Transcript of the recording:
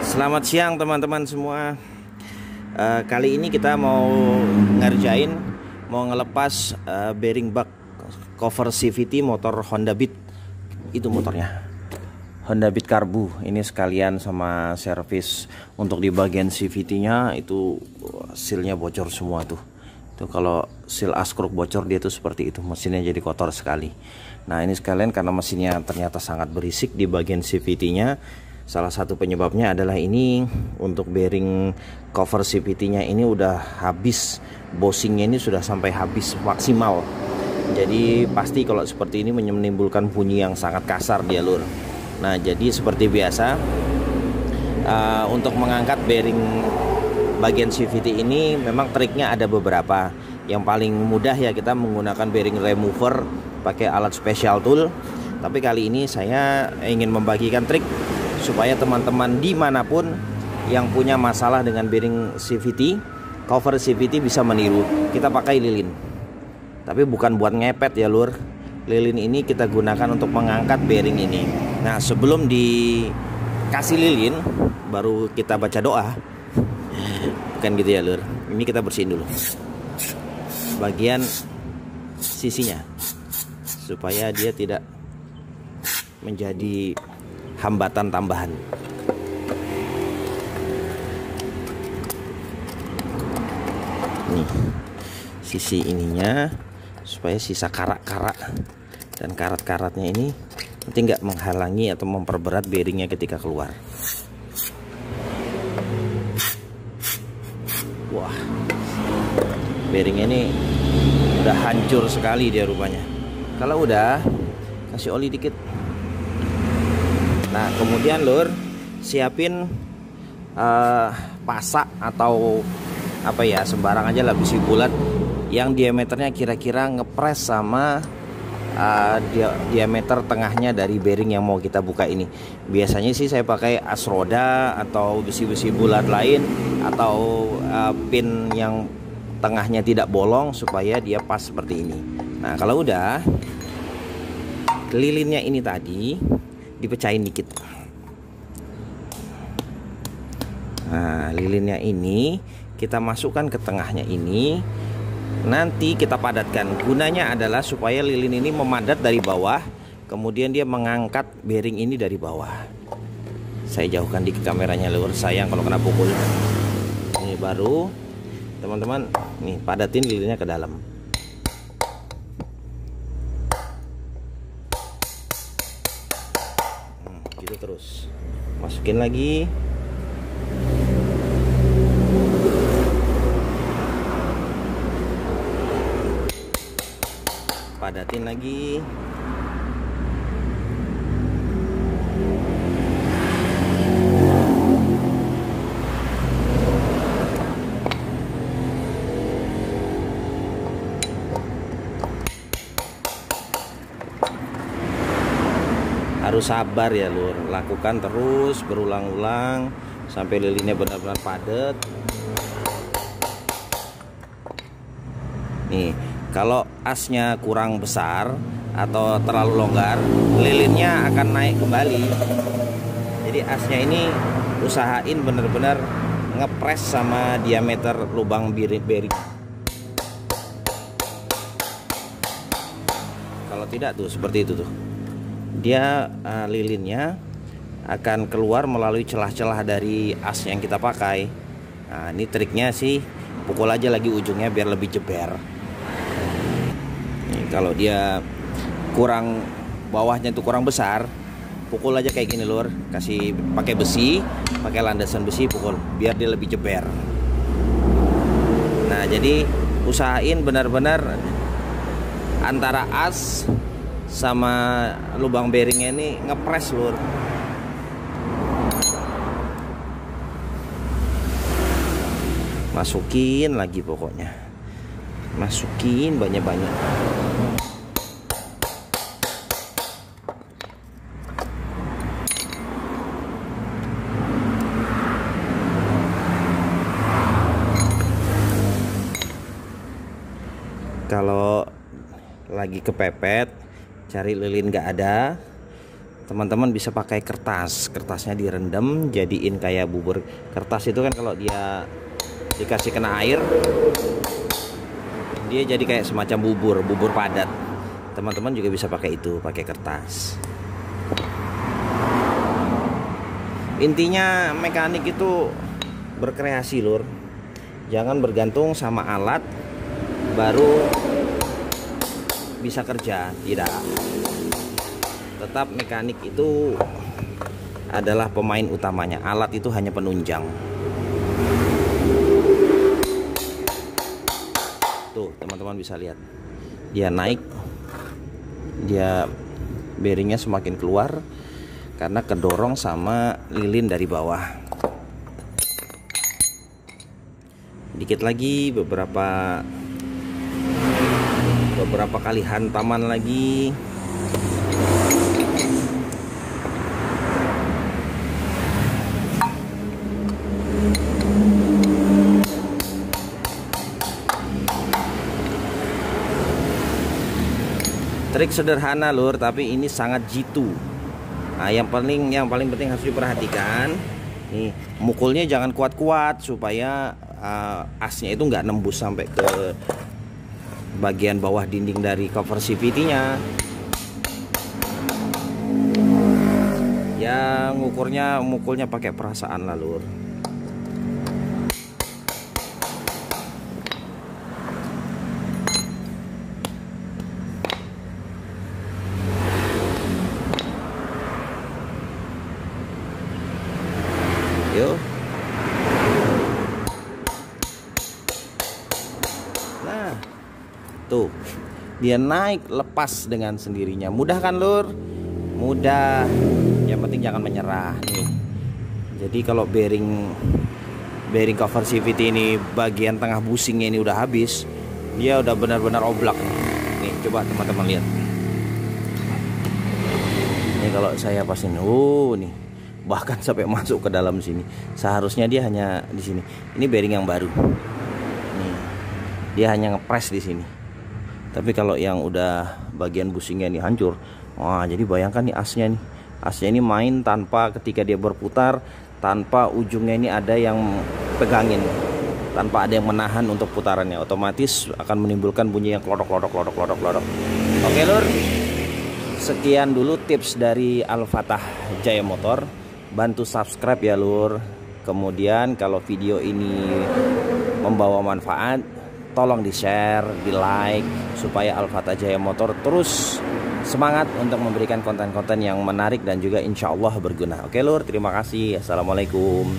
Selamat siang teman-teman semua. Kali ini kita mau ngelepas bearing bag cover CVT motor Honda Beat. Itu motornya Honda Beat Karbu. Ini sekalian sama servis untuk di bagian CVT-nya itu sealnya bocor semua tuh. Itu kalau seal askruk bocor dia tuh seperti itu, mesinnya jadi kotor sekali. Nah ini sekalian karena mesinnya ternyata sangat berisik di bagian CVT-nya. Salah satu penyebabnya adalah ini untuk bearing cover CVT-nya ini udah habis, bosingnya ini sudah sampai habis maksimal. Jadi pasti kalau seperti ini menimbulkan bunyi yang sangat kasar dia lur. Nah jadi seperti biasa untuk mengangkat bearing bagian CVT ini memang triknya ada beberapa. Yang paling mudah ya kita menggunakan bearing remover pakai alat special tool. Tapi kali ini saya ingin membagikan trik supaya teman-teman dimanapun yang punya masalah dengan bearing CVT, cover CVT bisa meniru. Kita pakai lilin, tapi bukan buat ngepet ya lur. Lilin ini kita gunakan untuk mengangkat bearing ini. Nah sebelum dikasih lilin baru kita baca doa. Bukan gitu ya lur. Ini kita bersihin dulu bagian sisinya supaya dia tidak menjadi hambatan tambahan. Nih sisi ininya supaya sisa karat-karat dan karat-karatnya ini nanti nggak menghalangi atau memperberat bearingnya ketika keluar. Wah, bearingnya ini udah hancur sekali dia rupanya. Kalau udah kasih oli dikit. Nah kemudian lur siapin pasak atau apa ya, sembarang aja lah besi bulat yang diameternya kira-kira ngepres sama diameter tengahnya dari bearing yang mau kita buka ini. Biasanya sih saya pakai as roda atau besi-besi bulat lain atau pin yang tengahnya tidak bolong supaya dia pas seperti ini. Nah kalau udah, lilinnya ini tadi dipecahin dikit. Nah lilinnya ini kita masukkan ke tengahnya ini, nanti kita padatkan. Gunanya adalah supaya lilin ini memadat dari bawah, kemudian dia mengangkat bearing ini dari bawah. Saya jauhkan dikit kameranya lur, sayang kalau kena pukul. Ini baru teman-teman nih padatin lilinnya ke dalam. Gitu terus, masukin lagi. Padatin lagi. Harus sabar ya lur, lakukan terus berulang-ulang sampai lilinnya benar-benar padat. Nih kalau asnya kurang besar atau terlalu longgar, lilinnya akan naik kembali. Jadi asnya ini usahain benar-benar ngepres sama diameter lubang bearing. Kalau tidak tuh seperti itu tuh, dia lilinnya akan keluar melalui celah-celah dari as yang kita pakai. Nah ini triknya sih, pukul aja lagi ujungnya biar lebih jeber. Nih, kalau dia kurang, bawahnya itu kurang besar, pukul aja kayak gini lur, kasih pakai besi, pakai landasan besi, pukul biar dia lebih jeber. Nah jadi usahain benar-benar antara as sama lubang bearingnya ini ngepres lur. Masukin lagi, pokoknya masukin banyak-banyak. Kalau lagi kepepet, cari lilin nggak ada, teman-teman bisa pakai kertasnya direndam jadiin kayak bubur. Kertas itu kan kalau dia dikasih kena air dia jadi kayak semacam bubur padat. Teman-teman juga bisa pakai itu, pakai kertas. Intinya mekanik itu berkreasi lur, jangan bergantung sama alat baru bisa kerja, tidak. Tetap mekanik itu adalah pemain utamanya, alat itu hanya penunjang. Tuh teman-teman bisa lihat, dia naik, dia bearingnya semakin keluar karena kedorong sama lilin dari bawah. Dikit lagi, beberapa kali hantaman lagi. Trik sederhana lur, tapi ini sangat jitu. Nah, yang paling penting harus diperhatikan nih, mukulnya jangan kuat-kuat supaya asnya itu nggak nembus sampai ke bagian bawah dinding dari cover CVT-nya. Ya mukulnya pakai perasaan lah lur. Yo. Nah, tuh dia naik lepas dengan sendirinya. Mudah kan lur? Mudah. Yang penting jangan menyerah nih. Jadi kalau bearing cover CVT ini bagian tengah busingnya ini udah habis, dia udah benar-benar oblak nih. Coba teman-teman lihat. Ini kalau saya pasin, nih bahkan sampai masuk ke dalam sini. Seharusnya dia hanya di sini. Ini bearing yang baru. Nih, dia hanya ngepres di sini. Tapi kalau yang udah bagian busingnya ini hancur, wah jadi bayangkan nih asnya nih. Asnya ini main tanpa, ketika dia berputar, tanpa ujungnya ini ada yang pegangin, tanpa ada yang menahan untuk putarannya. Otomatis akan menimbulkan bunyi yang klodok. Oke lur, sekian dulu tips dari Al-Fatah Jaya Motor. Bantu subscribe ya lur. Kemudian kalau video ini membawa manfaat, tolong di share, di like, supaya Al-Fatah Jaya Motor terus semangat untuk memberikan konten-konten yang menarik dan juga insya Allah berguna. Oke lur, terima kasih. Assalamualaikum.